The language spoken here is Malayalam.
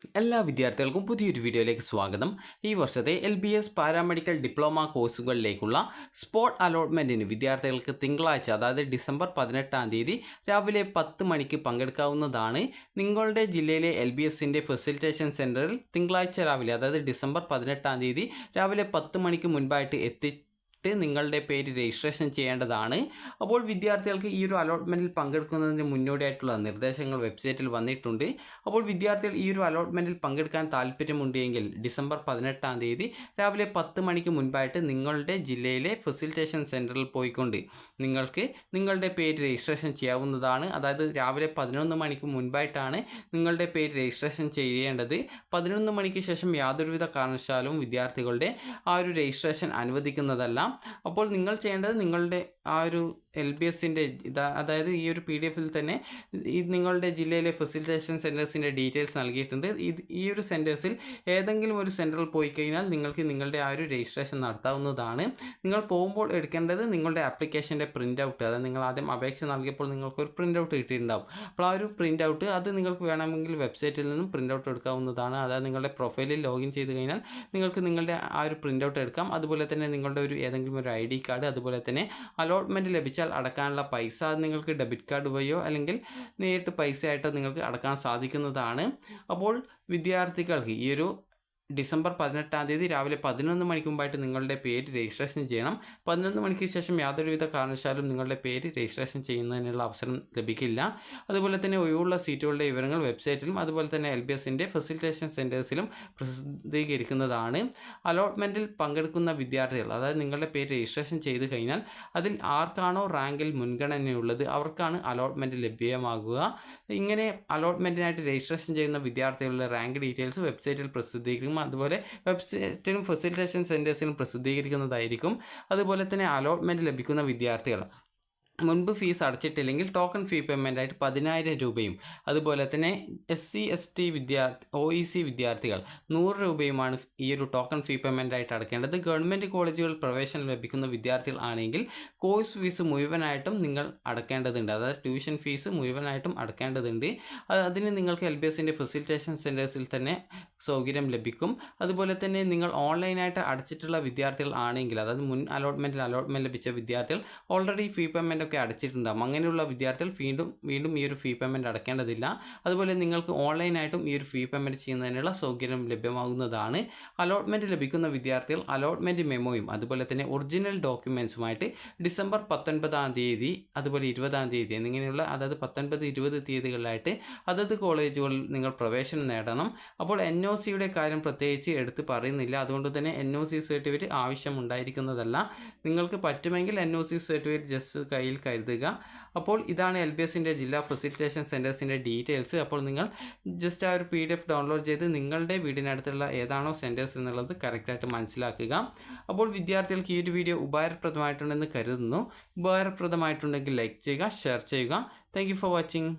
എല്ലാ വിദ്യാർത്ഥികൾക്കും പുതിയൊരു വീഡിയോയിലേക്ക് സ്വാഗതം. ഈ വർഷത്തെ LBS പാരാമെഡിക്കൽ ഡിപ്ലോമ കോഴ്സുകളിലേക്കുള്ള സ്പോട്ട് അലോട്ട്മെൻറ്റിന് വിദ്യാർത്ഥികൾക്ക് തിങ്കളാഴ്ച അതായത് ഡിസംബർ 18-ാം തീയതി രാവിലെ 10 മണിക്ക് പങ്കെടുക്കാവുന്നതാണ്. നിങ്ങളുടെ ജില്ലയിലെ LBSൻ്റെ ഫെസിലിറ്റേഷൻ സെൻറ്ററിൽ തിങ്കളാഴ്ച രാവിലെ അതായത് ഡിസംബർ 18-ാം തീയതി രാവിലെ 10 മണിക്ക് മുൻപായിട്ട് നിങ്ങളുടെ പേര് രജിസ്ട്രേഷൻ ചെയ്യേണ്ടതാണ്. അപ്പോൾ വിദ്യാർത്ഥികൾക്ക് ഈ ഒരു അലോട്ട്മെൻറ്റിൽ പങ്കെടുക്കുന്നതിന് മുന്നോടിയായിട്ടുള്ള നിർദ്ദേശങ്ങൾ വെബ്സൈറ്റിൽ വന്നിട്ടുണ്ട്. അപ്പോൾ വിദ്യാർത്ഥികൾ ഈ ഒരു അലോട്ട്മെൻറ്റിൽ പങ്കെടുക്കാൻ താല്പര്യമുണ്ടെങ്കിൽ ഡിസംബർ 18-ാം തീയതി രാവിലെ 10 മണിക്ക് മുൻപായിട്ട് നിങ്ങളുടെ ജില്ലയിലെ ഫെസിലിറ്റേഷൻ സെൻറ്ററിൽ പോയിക്കൊണ്ട് നിങ്ങൾക്ക് നിങ്ങളുടെ പേര് രജിസ്ട്രേഷൻ ചെയ്യാവുന്നതാണ്. അതായത് രാവിലെ 11 മണിക്ക് മുൻപായിട്ടാണ് നിങ്ങളുടെ പേര് രജിസ്ട്രേഷൻ ചെയ്യേണ്ടത്. 11 മണിക്ക് ശേഷം യാതൊരുവിധ കാരണവശാലും വിദ്യാർത്ഥികളുടെ ആ ഒരു രജിസ്ട്രേഷൻ അനുവദിക്കുന്നതല്ല. അപ്പോൾ നിങ്ങൾ ചെയ്യേണ്ടത് നിങ്ങളുടെ ആ ഒരു LBSൻ്റെ അതായത് ഈ ഒരു PDF-ൽ തന്നെ നിങ്ങളുടെ ജില്ലയിലെ ഫെസിലിറ്റേഷൻ സെൻറ്റേഴ്സിൻ്റെ ഡീറ്റെയിൽസ് നൽകിയിട്ടുണ്ട്. ഈ ഒരു സെൻറ്റേഴ്സിൽ ഏതെങ്കിലും ഒരു സെൻറ്ററിൽ പോയി കഴിഞ്ഞാൽ നിങ്ങൾക്ക് നിങ്ങളുടെ ആ ഒരു രജിസ്ട്രേഷൻ നടത്താവുന്നതാണ്. നിങ്ങൾ പോകുമ്പോൾ എടുക്കേണ്ടത് നിങ്ങളുടെ ആപ്ലിക്കേഷൻ്റെ പ്രിൻ്റ് ഔട്ട്, അതായത് നിങ്ങൾ ആദ്യം അപേക്ഷ നൽകിയപ്പോൾ നിങ്ങൾക്കൊരു പ്രിൻ്റ് ഔട്ട് കിട്ടിയിട്ടുണ്ടാവും. അപ്പോൾ ആ ഒരു പ്രിൻ്റ് ഔട്ട് അത് നിങ്ങൾക്ക് വേണമെങ്കിൽ വെബ്സൈറ്റിൽ നിന്നും പ്രിൻ്റ് ഔട്ട് എടുക്കാവുന്നതാണ്. അതായത് നിങ്ങളുടെ പ്രൊഫൈലിൽ ലോഗിൻ ചെയ്ത് കഴിഞ്ഞാൽ നിങ്ങൾക്ക് നിങ്ങളുടെ ആ ഒരു പ്രിൻ്റ് ഔട്ട് എടുക്കാം. അതുപോലെ തന്നെ നിങ്ങളുടെ ഏതെങ്കിലും ഒരു ID കാർഡ്, അതുപോലെ തന്നെ അലോട്ട്മെൻറ്റ് ലഭിച്ചാൽ അടക്കാനുള്ള പൈസ അത് നിങ്ങൾക്ക് ഡെബിറ്റ് കാർഡ് വഴിയോ അല്ലെങ്കിൽ നേരിട്ട് പൈസയായിട്ടോ നിങ്ങൾക്ക് അടക്കാൻ സാധിക്കുന്നതാണ്. അപ്പോൾ വിദ്യാർത്ഥികൾക്ക് ഈ ഒരു ഡിസംബർ 18-ാം തീയതി രാവിലെ 11 മണിക്ക് മുമ്പായിട്ട് നിങ്ങളുടെ പേര് രജിസ്ട്രേഷൻ ചെയ്യണം. 11 മണിക്ക് ശേഷം യാതൊരുവിധ കാരണവശാലും നിങ്ങളുടെ പേര് രജിസ്ട്രേഷൻ ചെയ്യുന്നതിനുള്ള അവസരം ലഭിക്കില്ല. അതുപോലെ തന്നെ ഒഴിവുള്ള സീറ്റുകളുടെ വിവരങ്ങൾ വെബ്സൈറ്റിലും അതുപോലെ തന്നെ LBSൻ്റെ ഫെസിലിറ്റേഷൻ സെൻറ്റേഴ്സിലും പ്രസിദ്ധീകരിക്കുന്നതാണ്. അലോട്ട്മെൻറ്റിൽ പങ്കെടുക്കുന്ന വിദ്യാർത്ഥികൾ, അതായത് നിങ്ങളുടെ പേര് രജിസ്ട്രേഷൻ ചെയ്ത് കഴിഞ്ഞാൽ അതിൽ ആർക്കാണോ റാങ്കിൽ മുൻഗണനയുള്ളത് അവർക്കാണ് അലോട്ട്മെൻറ്റ് ലഭ്യമാകുക. ഇങ്ങനെ അലോട്ട്മെൻറ്റിനായിട്ട് രജിസ്ട്രേഷൻ ചെയ്യുന്ന വിദ്യാർത്ഥികളുടെ റാങ്ക് ഡീറ്റെയിൽസ് വെബ്സൈറ്റിൽ പ്രസിദ്ധീകരിക്കും. അതുപോലെ വെബ്സൈറ്റിലും ഫെസിലിറ്റേഷൻ സെൻറ്റേഴ്സിലും പ്രസിദ്ധീകരിക്കുന്നതായിരിക്കും. അതുപോലെ തന്നെ അലോട്ട്മെൻറ്റ് ലഭിക്കുന്ന വിദ്യാർത്ഥികൾ മുൻപ് ഫീസ് അടച്ചിട്ടില്ലെങ്കിൽ ടോക്കൺ ഫീ പേയ്മെൻറ്റായിട്ട് 10,000 രൂപയും അതുപോലെ തന്നെ SC/ST OEC വിദ്യാർത്ഥികൾ 100 രൂപയുമാണ് ഈ ഒരു ടോക്കൺ ഫീ പേയ്മെൻറ്റായിട്ട് അടക്കേണ്ടത്. ഗവൺമെൻറ് കോളേജുകളിൽ പ്രവേശനം ലഭിക്കുന്ന വിദ്യാർത്ഥികൾ ആണെങ്കിൽ കോഴ്സ് ഫീസ് മുഴുവനായിട്ടും നിങ്ങൾ അടക്കേണ്ടതുണ്ട്. അതായത് ട്യൂഷൻ ഫീസ് മുഴുവനായിട്ടും അടക്കേണ്ടതുണ്ട്. അതിന് നിങ്ങൾക്ക് LBSൻ്റെ ഫെസിലിറ്റേഷൻ സെൻറ്റേഴ്സിൽ തന്നെ സൗകര്യം ലഭിക്കും. അതുപോലെ തന്നെ നിങ്ങൾ ഓൺലൈനായിട്ട് അടച്ചിട്ടുള്ള വിദ്യാർത്ഥികൾ ആണെങ്കിൽ, അതായത് മുൻ അലോട്ട്മെൻറ്റ് ലഭിച്ച വിദ്യാർത്ഥികൾ ഓൾറെഡി ഫീ പേയ്മെൻറ്റ് ഒക്കെ അടച്ചിട്ടുണ്ടാകും. അങ്ങനെയുള്ള വിദ്യാർത്ഥികൾ വീണ്ടും ഈ ഒരു ഫീ പേയ്മെൻറ്റ് അടക്കേണ്ടതില്ല. അതുപോലെ നിങ്ങൾക്ക് ഓൺലൈനായിട്ടും ഈ ഒരു ഫീ പേയ്മെൻറ്റ് ചെയ്യുന്നതിനുള്ള സൗകര്യം ലഭ്യമാകുന്നതാണ്. അലോട്ട്മെൻറ്റ് ലഭിക്കുന്ന വിദ്യാർത്ഥികൾ അലോട്ട്മെൻറ്റ് മെമ്മോയും അതുപോലെ തന്നെ ഒറിജിനൽ ഡോക്യുമെൻറ്റ്സുമായിട്ട് ഡിസംബർ 19-ാം തീയതി അതുപോലെ 20-ാം തീയതി എന്നിങ്ങനെയുള്ള, അതായത് 19, 20 തീയതികളിലായിട്ട് അതത് കോളേജുകളിൽ നിങ്ങൾ പ്രവേശനം നേടണം. അപ്പോൾ NOCയുടെ കാര്യം പ്രത്യേകിച്ച് എടുത്ത് പറയുന്നില്ല. അതുകൊണ്ട് തന്നെ NOC സർട്ടിഫിക്കറ്റ് ആവശ്യമുണ്ടായിരിക്കുന്നതല്ല. നിങ്ങൾക്ക് പറ്റുമെങ്കിൽ NOC സർട്ടിഫിക്കറ്റ് ജസ്റ്റ് കയ്യിൽ കരുതുക. അപ്പോൾ ഇതാണ് LBSൻ്റെ ജില്ലാ ഫെസിലിറ്റേഷൻ സെൻറ്റേഴ്സിൻ്റെ ഡീറ്റെയിൽസ്. അപ്പോൾ നിങ്ങൾ ജസ്റ്റ് ആ ഒരു PDF ഡൗൺലോഡ് ചെയ്ത് നിങ്ങളുടെ വീടിനടുത്തുള്ള ഏതാണോ സെൻറ്റേഴ്സ് എന്നുള്ളത് കറക്റ്റായിട്ട് മനസ്സിലാക്കുക. അപ്പോൾ വിദ്യാർത്ഥികൾക്ക് ഈ ഒരു വീഡിയോ ഉപകാരപ്രദമായിട്ടുണ്ടെന്ന് കരുതുന്നു. ഉപകാരപ്രദമായിട്ടുണ്ടെങ്കിൽ ലൈക്ക് ചെയ്യുക, ഷെയർ ചെയ്യുക. Thank you for watching.